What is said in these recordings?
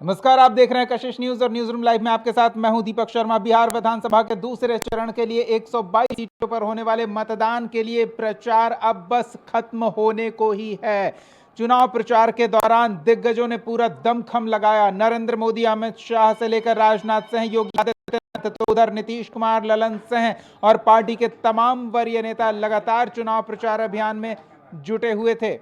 नमस्कार, आप देख रहे हैं कशिश न्यूज और न्यूज रूम लाइव में आपके साथ मैं हूं दीपक शर्मा। बिहार विधानसभा के दूसरे चरण के लिए 122 सीटों पर होने वाले मतदान के लिए प्रचार अब बस खत्म होने को ही है। चुनाव प्रचार के दौरान दिग्गजों ने पूरा दमखम लगाया। नरेंद्र मोदी, अमित शाह से लेकर राजनाथ सिंह, योगी आदित्यनाथ, तो उधर नीतीश कुमार, ललन सिंह और पार्टी के तमाम वरीय नेता लगातार चुनाव प्रचार अभियान में जुटे हुए थे।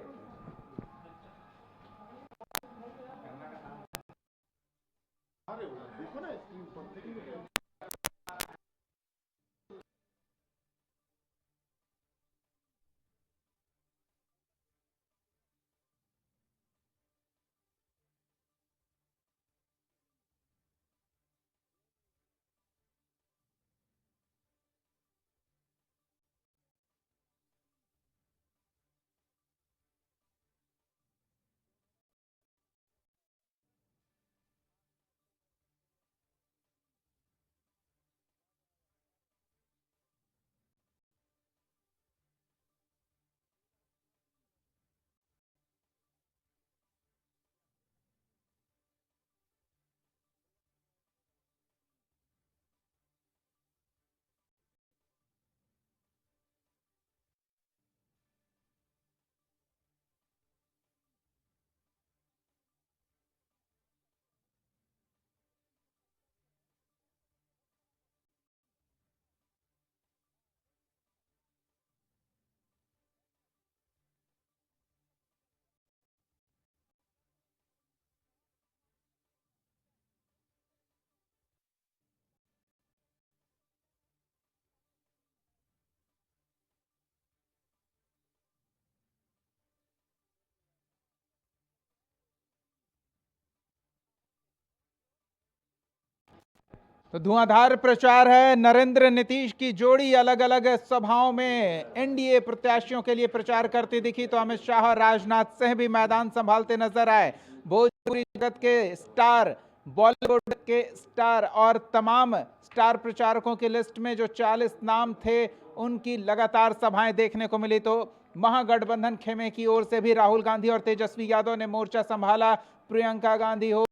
तो धुआंधार प्रचार है। नरेंद्र नीतीश की जोड़ी अलग अलग सभाओं में एनडीए प्रत्याशियों के लिए प्रचार करती दिखी, तो अमित शाह और राजनाथ सिंह भी मैदान संभालते नजर आए। भोजपुरी जगत के स्टार, बॉलीवुड के स्टार और तमाम स्टार प्रचारकों की लिस्ट में जो 40 नाम थे, उनकी लगातार सभाएं देखने को मिली। तो महागठबंधन खेमे की ओर से भी राहुल गांधी और तेजस्वी यादव ने मोर्चा संभाला। प्रियंका गांधी हो,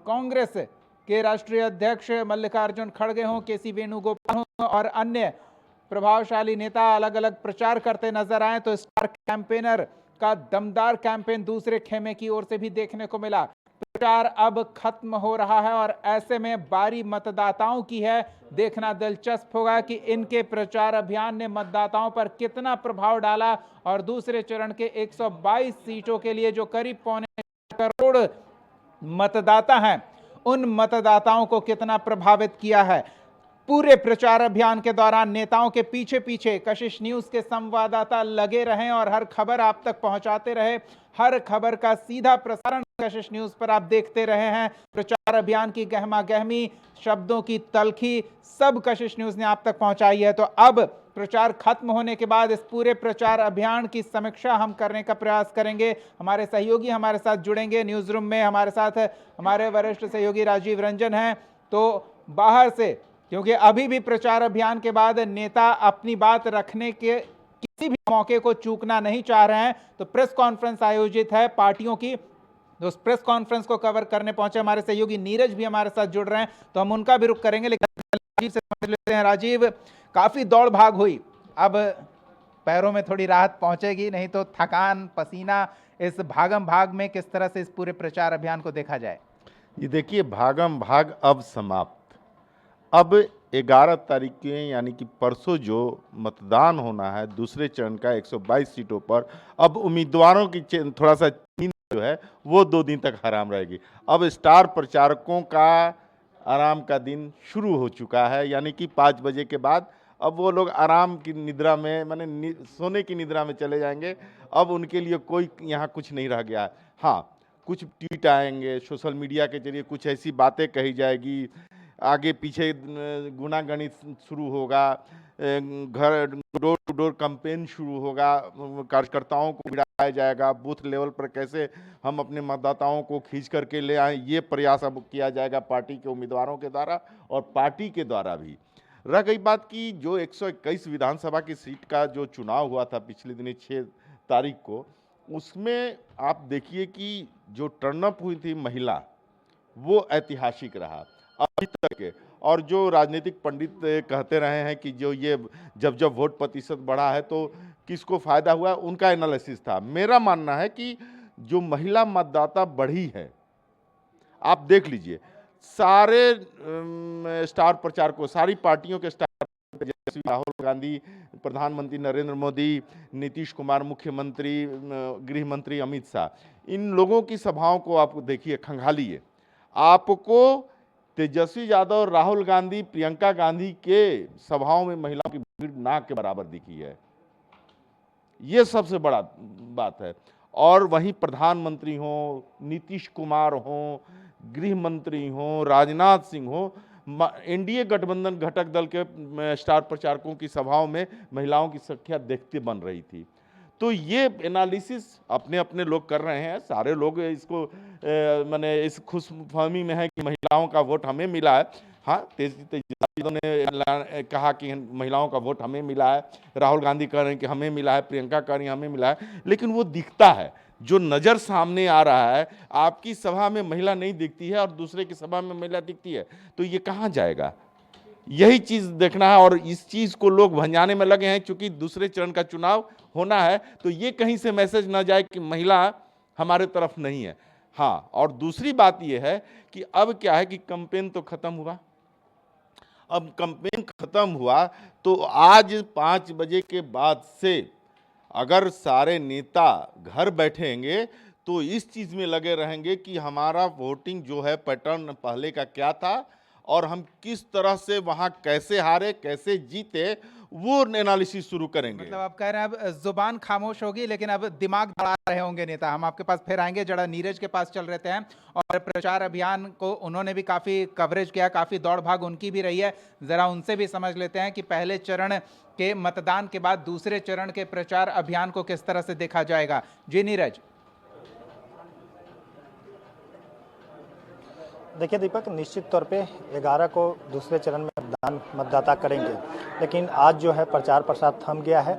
कांग्रेस के राष्ट्रीय अध्यक्ष मल्लिकार्जुन खड़गे हों, केसी वेणुगोपाल हों और अन्य प्रभावशाली नेता अलग अलग प्रचार करते नजर आए। तो स्टार कैंपेनर का दमदार कैंपेन दूसरे खेमे की ओर से भी देखने को मिला। प्रचार अब खत्म हो रहा है और ऐसे में बारी मतदाताओं की है। देखना दिलचस्प होगा कि इनके प्रचार अभियान ने मतदाताओं पर कितना प्रभाव डाला और दूसरे चरण के 122 सीटों के लिए जो करीब 1.25 करोड़ मतदाता हैं, उन मतदाताओं को कितना प्रभावित किया है। पूरे प्रचार अभियान के दौरान नेताओं के पीछे पीछे कशिश न्यूज के संवाददाता लगे रहे और हर खबर आप तक पहुंचाते रहे। हर खबर का सीधा प्रसारण कशिश न्यूज पर आप देखते रहे हैं। प्रचार अभियान की गहमा गहमी, शब्दों की तलखी, सब कशिश न्यूज ने आप तक पहुंचाई है। तो अब प्रचार खत्म होने के बाद इस पूरे प्रचार अभियान की समीक्षा हम करने का प्रयास करेंगे। हमारे सहयोगी हमारे साथ जुड़ेंगे न्यूज रूम में। हमारे साथ हमारे वरिष्ठ सहयोगी राजीव रंजन हैं। तो बाहर से, क्योंकि अभी भी प्रचार अभियान के बाद नेता अपनी बात रखने के किसी भी मौके को चूकना नहीं चाह रहे हैं, तो प्रेस कॉन्फ्रेंस आयोजित है पार्टियों की। तो उस प्रेस कॉन्फ्रेंस को कवर करने पहुंचे हमारे सहयोगी नीरज भी हमारे साथ जुड़ रहे हैं, तो हम उनका भी रुख करेंगे। लेकिन राजीव से समझ लेते हैं। राजीव, काफी दौड़ भाग हुई, अब पैरों में थोड़ी राहत पहुंचेगी, नहीं तो थकान, पसीना, इस भागम भाग में किस तरह से इस पूरे प्रचार अभियान को देखा जाए? ये देखिए, भागम भाग अब समाप्त। अब 11 तारीख के यानी कि परसों जो मतदान होना है दूसरे चरण का 122 सीटों पर, अब उम्मीदवारों की थोड़ा सा नींद जो है वो 2 दिन तक हराम रहेगी। अब स्टार प्रचारकों का आराम का दिन शुरू हो चुका है, यानी कि 5 बजे के बाद अब वो लोग आराम की निद्रा में, माने सोने की निद्रा में चले जाएंगे। अब उनके लिए कोई यहाँ कुछ नहीं रह गया है। हाँ, कुछ ट्वीट आएंगे, सोशल मीडिया के जरिए कुछ ऐसी बातें कही जाएगी, आगे पीछे गुनागणित शुरू होगा, घर डोर टू डोर कैंपेन शुरू होगा, कार्यकर्ताओं को भिड़ाया जाएगा, बूथ लेवल पर कैसे हम अपने मतदाताओं को खींच करके ले आएं, ये प्रयास अब किया जाएगा पार्टी के उम्मीदवारों के द्वारा और पार्टी के द्वारा भी। रह गई बात की जो 121 विधानसभा की सीट का जो चुनाव हुआ था पिछले दिनी 6 तारीख को, उसमें आप देखिए कि जो टर्नअप हुई थी महिला, वो ऐतिहासिक रहा अभी तक के। और जो राजनीतिक पंडित कहते रहे हैं कि जो ये जब जब वोट प्रतिशत बढ़ा है तो किसको फायदा हुआ, उनका एनालिसिस था। मेरा मानना है कि जो महिला मतदाता बढ़ी है, आप देख लीजिए सारे स्टार प्रचारकों, सारी पार्टियों के स्टार, जैसे राहुल गांधी, प्रधानमंत्री नरेंद्र मोदी, नीतीश कुमार मुख्यमंत्री, गृह मंत्री अमित शाह, इन लोगों की सभाओं को आप देखिए, खंगालिए, आपको तेजस्वी यादव और राहुल गांधी, प्रियंका गांधी के सभाओं में महिलाओं की भीड़ ना के बराबर दिखी है। ये सबसे बड़ा बात है। और वहीं प्रधानमंत्री हों, नीतीश कुमार हों, गृह मंत्री हों, राजनाथ सिंह हों, एनडीए गठबंधन घटक दल के स्टार प्रचारकों की सभाओं में महिलाओं की संख्या देखते बन रही थी। तो ये एनालिसिस अपने अपने लोग कर रहे हैं, सारे लोग इसको माने इस खुशफहमी में है कि महिलाओं का वोट हमें मिला है। हाँ, तेजस्वी ने कहा कि महिलाओं का वोट हमें मिला है, राहुल गांधी कह रहे हैं कि हमें मिला है, प्रियंका कह रही हैं हमें मिला है, लेकिन वो दिखता है, जो नज़र सामने आ रहा है। आपकी सभा में महिला नहीं दिखती है और दूसरे की सभा में महिला दिखती है, तो ये कहाँ जाएगा? यही चीज़ देखना है। और इस चीज़ को लोग भंजाने में लगे हैं, क्योंकि दूसरे चरण का चुनाव होना है, तो ये कहीं से मैसेज ना जाए कि महिला हमारे तरफ नहीं है। हाँ, और दूसरी बात ये है कि अब क्या है कि कैंपेन तो खत्म हुआ। अब कैंपेन खत्म हुआ तो आज 5 बजे के बाद से अगर सारे नेता घर बैठेंगे तो इस चीज़ में लगे रहेंगे कि हमारा वोटिंग जो है पैटर्न पहले का क्या था और हम किस तरह से वहाँ कैसे हारे, कैसे जीते, वो एनालिसिस शुरू करेंगे। मतलब आप कह रहे हैं अब जुबान खामोश होगी लेकिन अब दिमाग दौड़ा रहे होंगे नेता। हम आपके पास फिर आएंगे, जरा नीरज के पास चल रहे हैं। और प्रचार अभियान को उन्होंने भी काफ़ी कवरेज किया, काफ़ी दौड़ भाग उनकी भी रही है। ज़रा उनसे भी समझ लेते हैं कि पहले चरण के मतदान के बाद दूसरे चरण के प्रचार अभियान को किस तरह से देखा जाएगा। जी नीरज। देखिए दीपक, निश्चित तौर पे 11 को दूसरे चरण में मतदाता करेंगे, लेकिन आज जो है प्रचार प्रसार थम गया है।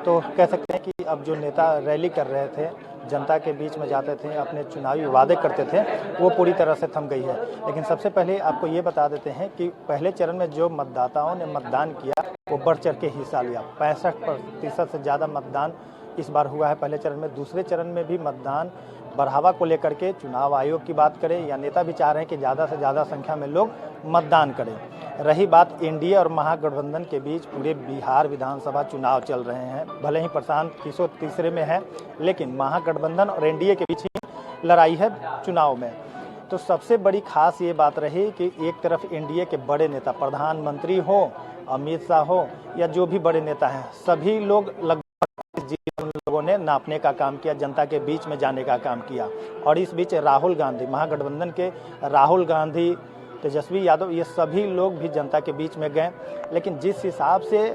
तो कह सकते हैं कि अब जो नेता रैली कर रहे थे, जनता के बीच में जाते थे, अपने चुनावी वादे करते थे, वो पूरी तरह से थम गई है। लेकिन सबसे पहले आपको ये बता देते हैं कि पहले चरण में जो मतदाताओं ने मतदान किया वो बढ़ चढ़ के हिस्सा लिया। 65% से ज़्यादा मतदान इस बार हुआ है पहले चरण में। दूसरे चरण में भी मतदान बढ़ावा को लेकर के चुनाव आयोग की बात करें या नेता भी चाह रहे हैं कि ज़्यादा से ज़्यादा संख्या में लोग मतदान करें। रही बात एनडीए और महागठबंधन के बीच, पूरे बिहार विधानसभा चुनाव चल रहे हैं। भले ही प्रशांत किशोर तीसरे में है, लेकिन महागठबंधन और एनडीए के बीच ही लड़ाई है चुनाव में। तो सबसे बड़ी खास ये बात रही कि एक तरफ एनडीए के बड़े नेता, प्रधानमंत्री हो, अमित शाह हो या जो भी बड़े नेता हैं, सभी लोग उन लोगों ने नापने का काम किया, जनता के बीच में जाने का काम किया। और इस बीच राहुल गांधी, महागठबंधन के राहुल गांधी, तेजस्वी यादव, ये सभी लोग भी जनता के बीच में गए। लेकिन जिस हिसाब से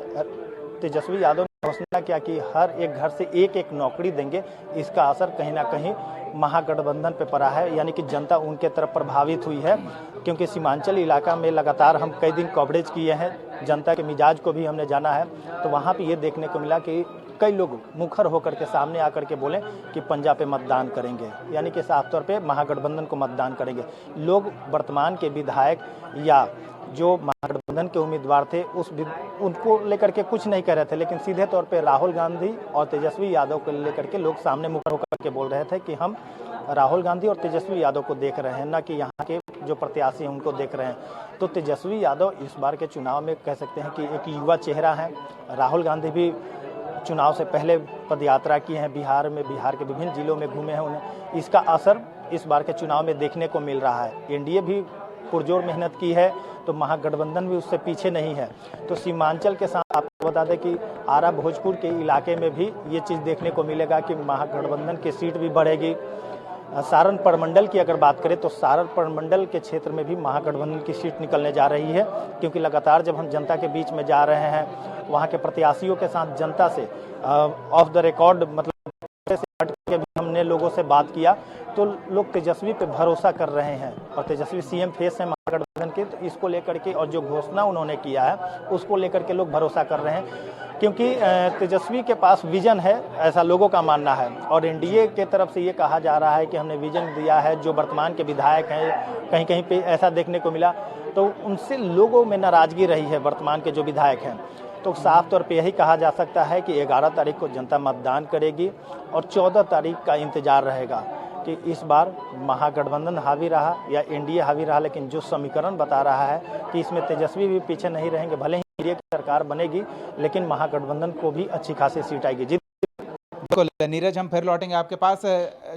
तेजस्वी यादव ने घोषणा किया कि हर एक घर से एक एक नौकरी देंगे, इसका असर कहीं ना कहीं महागठबंधन पे पड़ा है, यानी कि जनता उनके तरफ प्रभावित हुई है। क्योंकि सीमांचल इलाका में लगातार हम कई दिन कवरेज किए हैं, जनता के मिजाज को भी हमने जाना है, तो वहाँ पे ये देखने को मिला कि कई लोग मुखर होकर के सामने आकर के बोले कि पंजाब पे मतदान करेंगे, यानी कि साफ तौर पे महागठबंधन को मतदान करेंगे। लोग वर्तमान के विधायक या जो महागठबंधन के उम्मीदवार थे उनको लेकर के कुछ नहीं कह रहे थे, लेकिन सीधे तौर पे राहुल गांधी और तेजस्वी यादव को लेकर के लोग सामने मुखर होकर के बोल रहे थे कि हम राहुल गांधी और तेजस्वी यादव को देख रहे हैं, न कि यहाँ के जो प्रत्याशी हैं उनको देख रहे हैं। तो तेजस्वी यादव इस बार के चुनाव में कह सकते हैं कि एक युवा चेहरा है। राहुल गांधी भी चुनाव से पहले पदयात्रा की है बिहार में, बिहार के विभिन्न जिलों में घूमे हैं। उन्हें इसका असर इस बार के चुनाव में देखने को मिल रहा है। एनडीए भी पुरजोर मेहनत की है, तो महागठबंधन भी उससे पीछे नहीं है। तो सीमांचल के साथ आपको बता दें कि आरा भोजपुर के इलाके में भी ये चीज़ देखने को मिलेगा कि महागठबंधन की सीट भी बढ़ेगी। सारण प्रमंडल की अगर बात करें तो सारण प्रमंडल के क्षेत्र में भी महागठबंधन की सीट निकलने जा रही है, क्योंकि लगातार जब हम जनता के बीच में जा रहे हैं, वहाँ के प्रत्याशियों के साथ जनता से ऑफ द रिकॉर्ड मतलब से हट के भी हमने लोगों से बात किया, तो लोग तेजस्वी पे भरोसा कर रहे हैं। और तेजस्वी सीएम फेस है महागठबंधन के, तो इसको लेकर के और जो घोषणा उन्होंने किया है उसको लेकर के लोग भरोसा कर रहे हैं। क्योंकि तेजस्वी के पास विजन है, ऐसा लोगों का मानना है। और एनडीए के तरफ से ये कहा जा रहा है कि हमने विजन दिया है। जो वर्तमान के विधायक हैं, कहीं कहीं पे ऐसा देखने को मिला, तो उनसे लोगों में नाराजगी रही है वर्तमान के जो विधायक हैं। तो साफ तौर पे यही कहा जा सकता है कि 11 तारीख को जनता मतदान करेगी और 14 तारीख का इंतजार रहेगा कि इस बार महागठबंधन हावी रहा या एनडीए हावी रहा। लेकिन जो समीकरण बता रहा है कि इसमें तेजस्वी भी पीछे नहीं रहेंगे, भले ही एनडीए की सरकार बनेगी लेकिन महागठबंधन को भी अच्छी खासी सीट आएगी। जी बिल्कुल नीरज, हम फिर लौटेंगे आपके पास।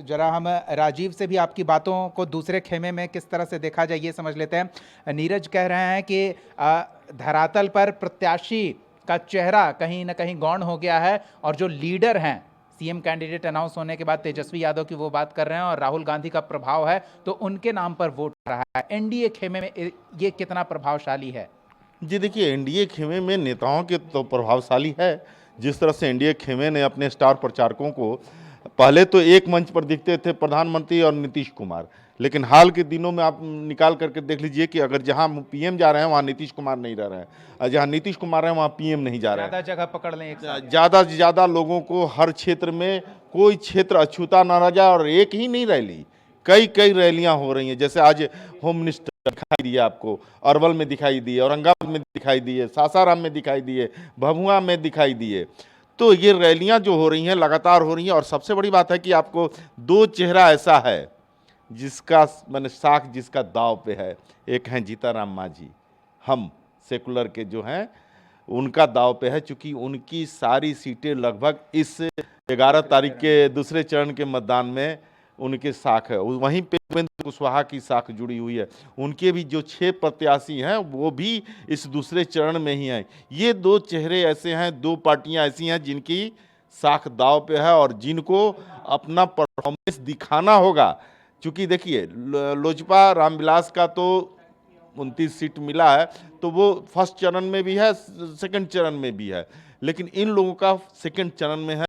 जरा हम राजीव से भी आपकी बातों को दूसरे खेमे में किस तरह से देखा जाए ये समझ लेते हैं। नीरज कह रहे हैं कि धरातल पर प्रत्याशी का चेहरा कहीं ना कहीं गौण हो गया है और जो लीडर हैं, सीएम कैंडिडेट अनाउंस होने के बाद तेजस्वी यादव की वो बात कर रहे हैं और राहुल गांधी का प्रभाव है तो उनके नाम पर वोट आ रहा है। एनडीए खेमे में ये कितना प्रभावशाली है? जी देखिए, एनडीए खेमे में नेताओं के तो प्रभावशाली है। जिस तरह से एनडीए खेमे ने अपने स्टार प्रचारकों को, पहले तो एक मंच पर दिखते थे प्रधानमंत्री और नीतीश कुमार, लेकिन हाल के दिनों में आप निकाल करके देख लीजिए कि अगर जहां पीएम जा रहे हैं वहां नीतीश कुमार नहीं रह रहे हैं, और जहां नीतीश कुमार रहे हैं वहां पीएम नहीं जा रहे हैं। ज़्यादा जगह पकड़ लें एक साथ। ज़्यादा से ज़्यादा लोगों को हर क्षेत्र में, कोई क्षेत्र अछूता न रह जाए। और एक ही नहीं रैली, कई कई रैलियां हो रही हैं। जैसे आज होम मिनिस्टर दिखाई दिए आपको, अरवल में दिखाई दिए, औरंगाबाद में दिखाई दिए, सासाराम में दिखाई दिए, भभुआ में दिखाई दिए। तो ये रैलियां जो हो रही हैं लगातार हो रही हैं। और सबसे बड़ी बात है कि आपको दो चेहरा ऐसा है जिसका मैंने साख जिसका दाव पे है। एक हैं जीताराम मांझी, हम सेकुलर के जो हैं उनका दाव पे है, चूंकि उनकी सारी सीटें लगभग इस 11 तारीख के दूसरे चरण के मतदान में उनके साख है। वहीं पे उपेंद्र कुशवाहा की साख जुड़ी हुई है। उनके भी जो 6 प्रत्याशी हैं वो भी इस दूसरे चरण में ही हैं। ये दो चेहरे ऐसे हैं, दो पार्टियां ऐसी हैं जिनकी साख दाव पे है और जिनको अपना परफॉर्मेंस दिखाना होगा। क्योंकि देखिए, लोजपा रामविलास का तो 29 सीट मिला है, तो वो फर्स्ट चरण में भी है, सेकंड चरण में भी है, लेकिन इन लोगों का सेकंड चरण में है।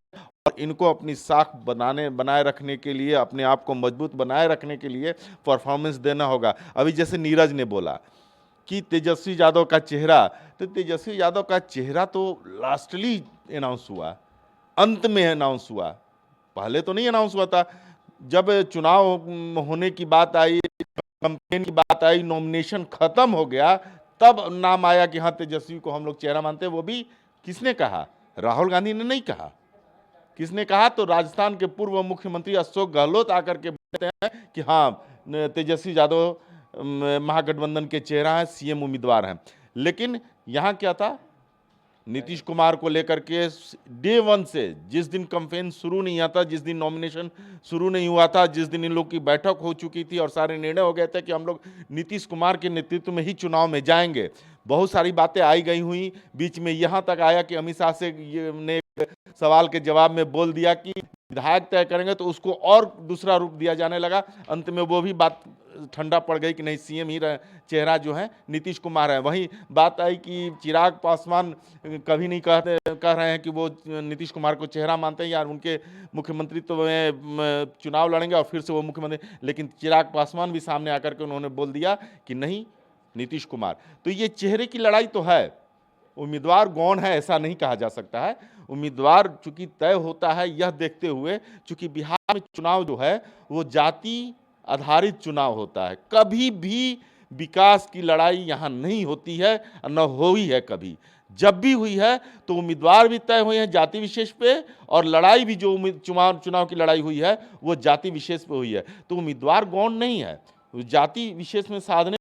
और इनको अपनी साख बनाए रखने के लिए, अपने आप को मजबूत बनाए रखने के लिए परफॉर्मेंस देना होगा। अभी जैसे नीरज ने बोला कि तेजस्वी यादव का चेहरा, तो तेजस्वी यादव का चेहरा तो लास्टली अनाउंस हुआ, अंत में अनाउंस हुआ, पहले तो नहीं अनाउंस हुआ था। जब चुनाव होने की बात आई, कैंपेन की बात आई, नॉमिनेशन खत्म हो गया, तब नाम आया कि हाँ तेजस्वी को हम लोग चेहरा मानते हैं। वो भी किसने कहा? राहुल गांधी ने नहीं कहा। किसने कहा? तो राजस्थान के पूर्व मुख्यमंत्री अशोक गहलोत आकर के बोलते हैं कि हाँ तेजस्वी यादव महागठबंधन के चेहरा है, सीएम उम्मीदवार हैं। लेकिन यहाँ क्या था, नीतीश कुमार को लेकर के डे 1 से, जिस दिन कैंपेन शुरू नहीं हुआ था, जिस दिन नॉमिनेशन शुरू नहीं हुआ था, जिस दिन इन लोग की बैठक हो चुकी थी और सारे निर्णय हो गए थे कि हम लोग नीतीश कुमार के नेतृत्व में ही चुनाव में जाएंगे, बहुत सारी बातें आई गई हुई। बीच में यहाँ तक आया कि अमित शाह से ने सवाल के जवाब में बोल दिया कि विधायक तय करेंगे, तो उसको और दूसरा रूप दिया जाने लगा। अंत में वो भी बात ठंडा पड़ गई कि नहीं, सीएम ही चेहरा जो है नीतीश कुमार है। वहीं बात आई कि चिराग पासवान कभी नहीं कह रहे हैं कि वो नीतीश कुमार को चेहरा मानते हैं या उनके मुख्यमंत्रित्व में चुनाव लड़ेंगे और फिर से वो मुख्यमंत्री, लेकिन चिराग पासवान भी सामने आकर के उन्होंने बोल दिया कि नहीं, नीतीश कुमार। तो ये चेहरे की लड़ाई तो है, उम्मीदवार कौन है ऐसा नहीं कहा जा सकता है। उम्मीदवार चूंकि तय होता है यह देखते हुए, चूंकि बिहार में चुनाव जो है वो जाति आधारित चुनाव होता है। कभी भी विकास की लड़ाई यहाँ नहीं होती है, न हुई है कभी। जब भी हुई है तो उम्मीदवार भी तय हुए हैं जाति विशेष पे, और लड़ाई भी जो चुनाव की लड़ाई हुई है वो जाति विशेष पे हुई है। तो उम्मीदवार गौण नहीं है, जाति विशेष में साधने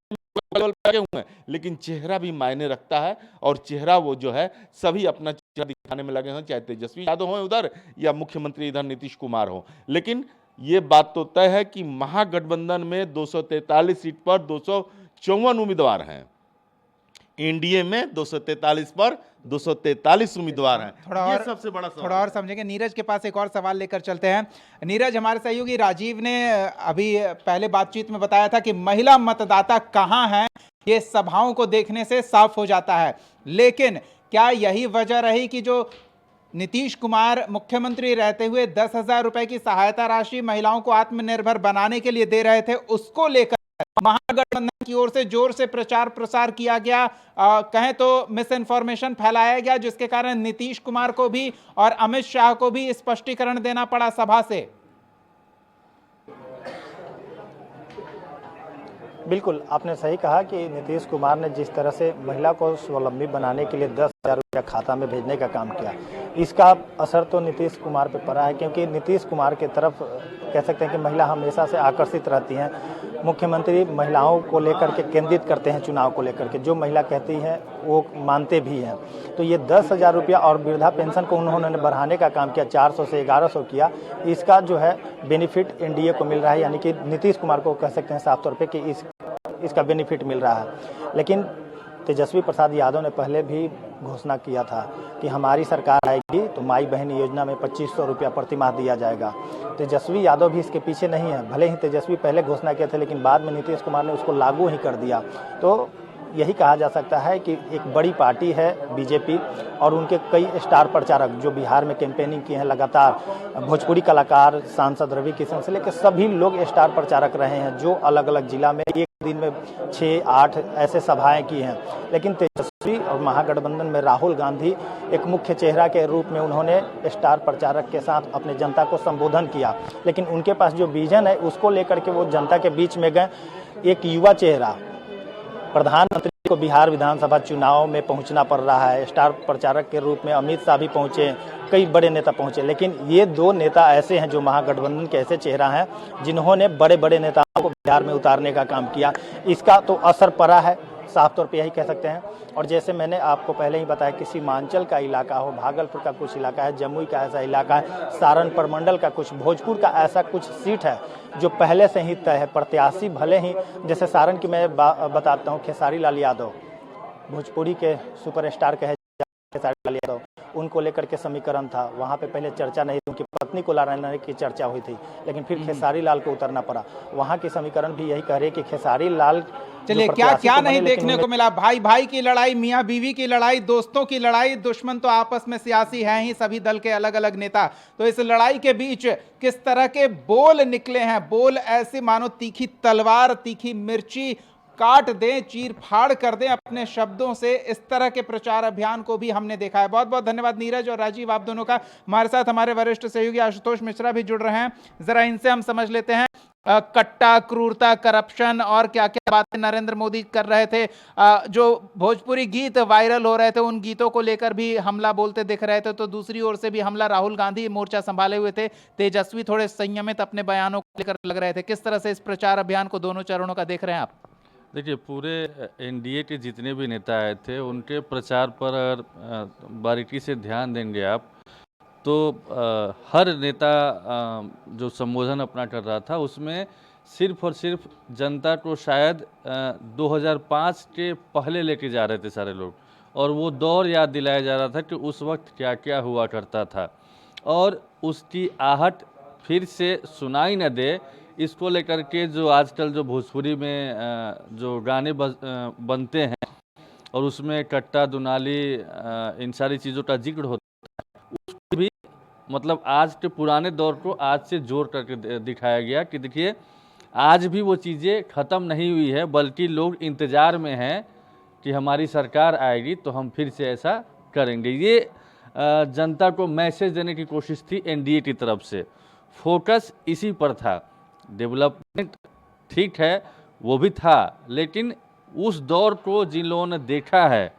लगे हुए हैं, लेकिन चेहरा भी मायने रखता है। और चेहरा वो जो है सभी अपना चेहरा दिखाने में लगे हैं, चाहे तेजस्वी यादव हो उधर या मुख्यमंत्री इधर नीतीश कुमार हो। लेकिन ये बात तो तय है कि महागठबंधन में 243 सीट पर 254 उम्मीदवार हैं, एनडीए में 243 पर 243 उम्मीदवार हैं। ये सबसे बड़ा सवाल। थोड़ा और समझेंगे। नीरज के पास एक और सवाल लेकर चलते हैं। नीरज, हमारे सहयोगी राजीव ने अभी पहले बातचीत में बताया था कि महिला मतदाता कहां हैं ये सभाओं को देखने से साफ हो जाता है, लेकिन क्या यही वजह रही कि जो नीतीश कुमार मुख्यमंत्री रहते हुए 10,000 रुपए की सहायता राशि महिलाओं को आत्मनिर्भर बनाने के लिए दे रहे थे, उसको लेकर महागठबंधन की ओर से जोर से प्रचार प्रसार किया गया, कहें तो मिस इन्फॉर्मेशन फैलाया गया, जिसके कारण नीतीश कुमार को भी और अमित शाह को भी स्पष्टीकरण देना पड़ा सभा से। बिल्कुल, आपने सही कहा कि नीतीश कुमार ने जिस तरह से महिला को स्वावलंबी बनाने के लिए 10,000 रुपया खाता में भेजने का काम किया, इसका असर तो नीतीश कुमार पे पड़ा है, क्योंकि नीतीश कुमार की तरफ कह सकते हैं कि महिला हमेशा से आकर्षित रहती हैं। मुख्यमंत्री महिलाओं को लेकर के केंद्रित करते हैं, चुनाव को लेकर के जो महिला कहती है वो मानते भी हैं। तो ये 10,000 रुपया और वृद्धा पेंशन को उन्होंने बढ़ाने का काम किया, 400 से 1100 किया। इसका जो है बेनिफिट एनडीए को मिल रहा है, यानी कि नीतीश कुमार को कह सकते हैं साफ तौर पे कि इसका बेनिफिट मिल रहा है। लेकिन तेजस्वी प्रसाद यादव ने पहले भी घोषणा किया था कि हमारी सरकार आएगी तो माई बहन योजना में 2500 रुपया प्रतिमाह दिया जाएगा। तेजस्वी यादव भी इसके पीछे नहीं है, भले ही तेजस्वी पहले घोषणा किए थे लेकिन बाद में नीतीश कुमार ने उसको लागू ही कर दिया। तो यही कहा जा सकता है कि एक बड़ी पार्टी है बीजेपी, और उनके कई स्टार प्रचारक जो बिहार में कैंपेनिंग किए हैं लगातार, भोजपुरी कलाकार, सांसद रवि किशन से लेकर सभी लोग स्टार प्रचारक रहे हैं, जो अलग अलग जिला में एक दिन में 6-8 ऐसे सभाएं की हैं। लेकिन तेजस्वी और महागठबंधन में राहुल गांधी एक मुख्य चेहरा के रूप में उन्होंने स्टार प्रचारक के साथ अपने जनता को संबोधन किया, लेकिन उनके पास जो विजन है उसको लेकर के वो जनता के बीच में गए। एक युवा चेहरा प्रधानमंत्री को बिहार विधानसभा चुनाव में पहुंचना पड़ रहा है, स्टार प्रचारक के रूप में अमित शाह भी पहुंचे, कई बड़े नेता पहुंचे, लेकिन ये दो नेता ऐसे हैं जो महागठबंधन के ऐसे चेहरा हैं जिन्होंने बड़े बड़े नेताओं को बिहार में उतारने का काम किया। इसका तो असर पड़ा है, साफ तौर पे यही कह सकते हैं। और जैसे मैंने आपको पहले ही बताया कि सीमांचल का इलाका हो, भागलपुर का कुछ इलाका है, जमुई का ऐसा इलाका है, सारण प्रमंडल का कुछ, भोजपुर का ऐसा कुछ सीट है जो पहले से ही तय है। प्रत्याशी भले ही, जैसे सारण की मैं बताता हूँ, खेसारी लाल यादव भोजपुरी के सुपरस्टार कहे खेसारी लाल यादव, उनको लेकर के समीकरण था, वहाँ पे पहले चर्चा नहीं थी, उनकी पत्नी को लाने की चर्चा हुई थी, लेकिन फिर खेसारी लाल को उतरना पड़ा। वहाँ की समीकरण भी यही कह रहे कि खेसारी लाल, चलिए क्या क्या नहीं देखने को मिला, भाई भाई की लड़ाई, मियाँ बीवी की लड़ाई, दोस्तों की लड़ाई, दुश्मन तो आपस में सियासी हैं ही, सभी दल के अलग अलग नेता। तो इस लड़ाई के बीच किस तरह के बोल निकले हैं, बोल ऐसे मानो तीखी तलवार, तीखी मिर्ची काट दें, चीर फाड़ कर दें अपने शब्दों से। इस तरह के प्रचार अभियान को भी हमने देखा है। बहुत बहुत धन्यवाद नीरज और राजीव आप दोनों का। हमारे साथ हमारे वरिष्ठ सहयोगी आशुतोष मिश्रा भी जुड़ रहे हैं, जरा इनसे हम समझ लेते हैं कट्टा, क्रूरता, करप्शन और क्या क्या बातें नरेंद्र मोदी कर रहे थे। जो भोजपुरी गीत वायरल हो रहे थे उन गीतों को लेकर भी हमला बोलते दिख रहे थे, तो दूसरी ओर से भी हमला राहुल गांधी मोर्चा संभाले हुए थे, तेजस्वी थोड़े संयमित अपने बयानों को लेकर लग रहे थे। किस तरह से इस प्रचार अभियान को दोनों चरणों का देख रहे हैं आप? देखिए, पूरे एनडीए के जितने भी नेता आए थे उनके प्रचार पर अगर बारीकी से ध्यान देंगे आप तो हर नेता जो संबोधन अपना कर रहा था उसमें सिर्फ और सिर्फ जनता को शायद 2005 के पहले लेके जा रहे थे सारे लोग, और वो दौर याद दिलाया जा रहा था कि उस वक्त क्या क्या हुआ करता था, और उसकी आहट फिर से सुनाई न दे, इसको लेकर के जो आजकल जो भोजपुरी में जो गाने बनते हैं और उसमें कट्टा, दुनाली, इन सारी चीज़ों का जिक्र होता है, उसको भी मतलब आज के पुराने दौर को आज से जोड़ करके दिखाया गया कि देखिए आज भी वो चीज़ें ख़त्म नहीं हुई है, बल्कि लोग इंतज़ार में हैं कि हमारी सरकार आएगी तो हम फिर से ऐसा करेंगे। ये जनता को मैसेज देने की कोशिश थी एनडीए की तरफ से, फोकस इसी पर था। डेवलपमेंट ठीक है वो भी था, लेकिन उस दौर को जिन लोगों ने देखा है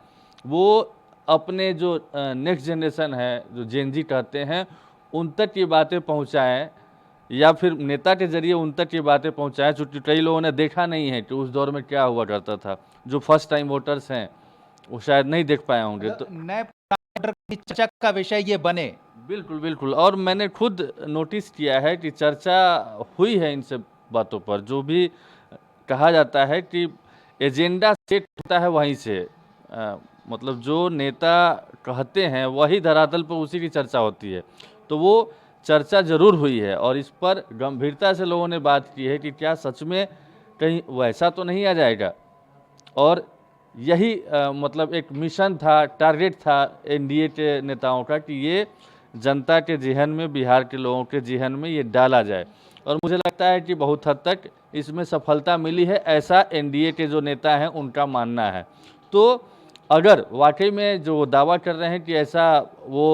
वो अपने जो नेक्स्ट जनरेशन है, जो जेनजी कहते हैं, उन तक ये बातें पहुंचाएं, या फिर नेता के जरिए उन तक ये बातें पहुंचाएं, क्योंकि कई लोगों ने देखा नहीं है कि उस दौर में क्या हुआ करता था। जो फर्स्ट टाइम वोटर्स हैं वो शायद नहीं देख पाए होंगे, तो नए की चर्चा का विषय ये बने। बिल्कुल बिल्कुल, और मैंने खुद नोटिस किया है कि चर्चा हुई है इन सब बातों पर। जो भी कहा जाता है कि एजेंडा सेट होता है वहीं से, मतलब जो नेता कहते हैं वही धरातल पर उसी की चर्चा होती है, तो वो चर्चा जरूर हुई है और इस पर गंभीरता से लोगों ने बात की है कि क्या सच में कहीं वैसा तो नहीं आ जाएगा। और यही मतलब एक मिशन था, टारगेट था एनडीए के नेताओं का कि ये जनता के जहन में, बिहार के लोगों के जहन में ये डाला जाए, और मुझे लगता है कि बहुत हद तक इसमें सफलता मिली है, ऐसा एनडीए के जो नेता हैं उनका मानना है। तो अगर वाकई में जो दावा कर रहे हैं कि ऐसा वो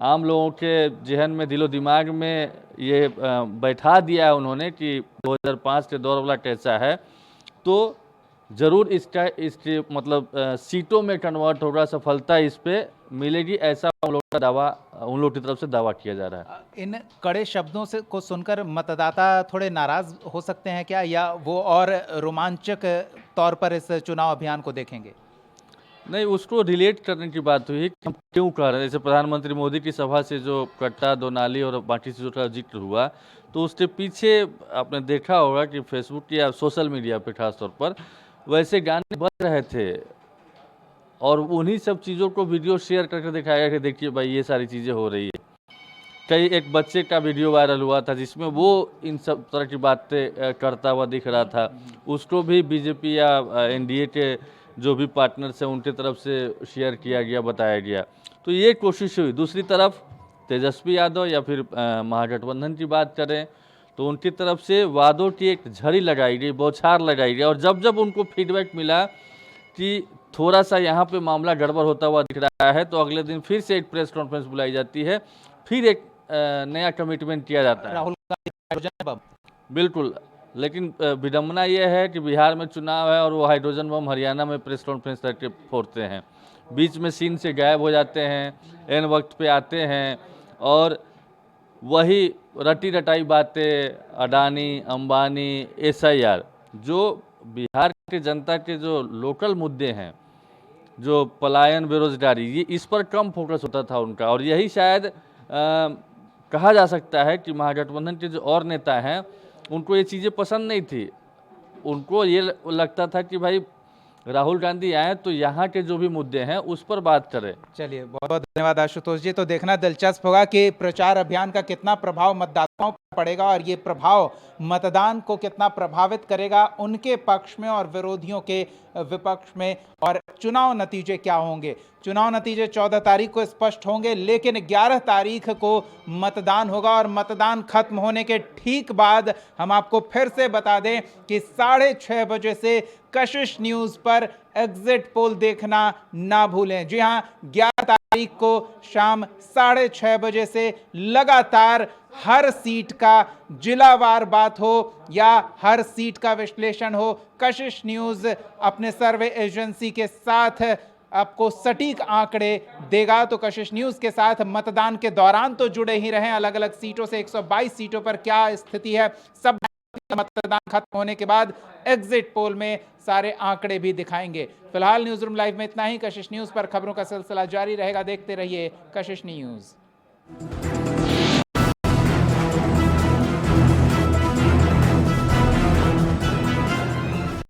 आम लोगों के जहन में, दिलो दिमाग में ये बैठा दिया है उन्होंने कि 2005 के दौर वाला कैसा है, तो ज़रूर इसके मतलब सीटों में कन्वर्ट होगा, सफलता इस पे मिलेगी, ऐसा उन लोगों का दावा, उन लोगों की तरफ से दावा किया जा रहा है। इन कड़े शब्दों से को सुनकर मतदाता थोड़े नाराज हो सकते हैं क्या, या वो और रोमांचक तौर पर इस चुनाव अभियान को देखेंगे? नहीं, उसको रिलेट करने की बात हुई कि हम क्यों कह रहे हैं। जैसे प्रधानमंत्री मोदी की सभा से जो कट्टा, दो नाली और बाकी चीज़ों का जिक्र हुआ, तो उसके पीछे आपने देखा होगा कि फेसबुक या सोशल मीडिया पे खास तौर पर वैसे गाने बज रहे थे और उन्हीं सब चीज़ों को वीडियो शेयर करके दिखाया गया कि देखिए भाई ये सारी चीज़ें हो रही है। कई एक बच्चे का वीडियो वायरल हुआ था जिसमें वो इन सब तरह की बातें करता हुआ दिख रहा था, उसको भी बीजेपी या एनडीए के जो भी पार्टनर्स हैं उनके तरफ से शेयर किया गया, बताया गया। तो ये कोशिश हुई। दूसरी तरफ तेजस्वी यादव या फिर महागठबंधन की बात करें तो उनकी तरफ से वादों की एक झड़ी लगाई गई, बौछार लगाई गई, और जब जब उनको फीडबैक मिला कि थोड़ा सा यहाँ पे मामला गड़बड़ होता हुआ दिख रहा है, तो अगले दिन फिर से एक प्रेस कॉन्फ्रेंस बुलाई जाती है, फिर एक नया कमिटमेंट किया जाता है। राहुल गांधी बिल्कुल, लेकिन विडम्बना यह है कि बिहार में चुनाव है और वो हाइड्रोजन बम हरियाणा में प्रेस कॉन्फ्रेंस करके फोड़ते हैं, बीच में सीन से गायब हो जाते हैं, एन वक्त पे आते हैं और वही रटी रटाई बातें, अडानी, अंबानी, एसआईआर, जो बिहार के जनता के जो लोकल मुद्दे हैं, जो पलायन, बेरोजगारी, ये इस पर कम फोकस होता था उनका। और यही शायद कहा जा सकता है कि महागठबंधन के जो और नेता हैं उनको ये चीज़ें पसंद नहीं थी। उनको ये लगता था कि भाई राहुल गांधी आए तो यहाँ के जो भी मुद्दे हैं उस पर बात करें। चलिए, बहुत बहुत धन्यवाद आशुतोष जी। तो देखना दिलचस्प होगा कि प्रचार अभियान का कितना प्रभाव मतदाताओं पर पड़ेगा और ये प्रभाव मतदान को कितना प्रभावित करेगा, उनके पक्ष में और विरोधियों के विपक्ष में, और चुनाव नतीजे क्या होंगे। चुनाव नतीजे 14 तारीख को स्पष्ट होंगे, लेकिन 11 तारीख को मतदान होगा और मतदान खत्म होने के ठीक बाद हम आपको फिर से बता दें कि 6:30 बजे से कशिश न्यूज़ पर एग्जिट पोल देखना ना भूलें। जी हां, 11 तारीख को शाम 6:30 बजे से लगातार हर सीट का जिलावार बात हो या हर सीट का विश्लेषण हो, कशिश न्यूज़ अपने सर्वे एजेंसी के साथ आपको सटीक आंकड़े देगा। तो कशिश न्यूज़ के साथ मतदान के दौरान तो जुड़े ही रहें। अलग अलग सीटों से 122 सीटों पर क्या स्थिति है, सब मतदान खत्म होने के बाद एग्जिट पोल में सारे आंकड़े भी दिखाएंगे। फिलहाल न्यूज़ रूम लाइव में इतना ही। कशिश न्यूज़ पर खबरों का सिलसिला जारी रहेगा। देखते रहिए कशिश न्यूज़।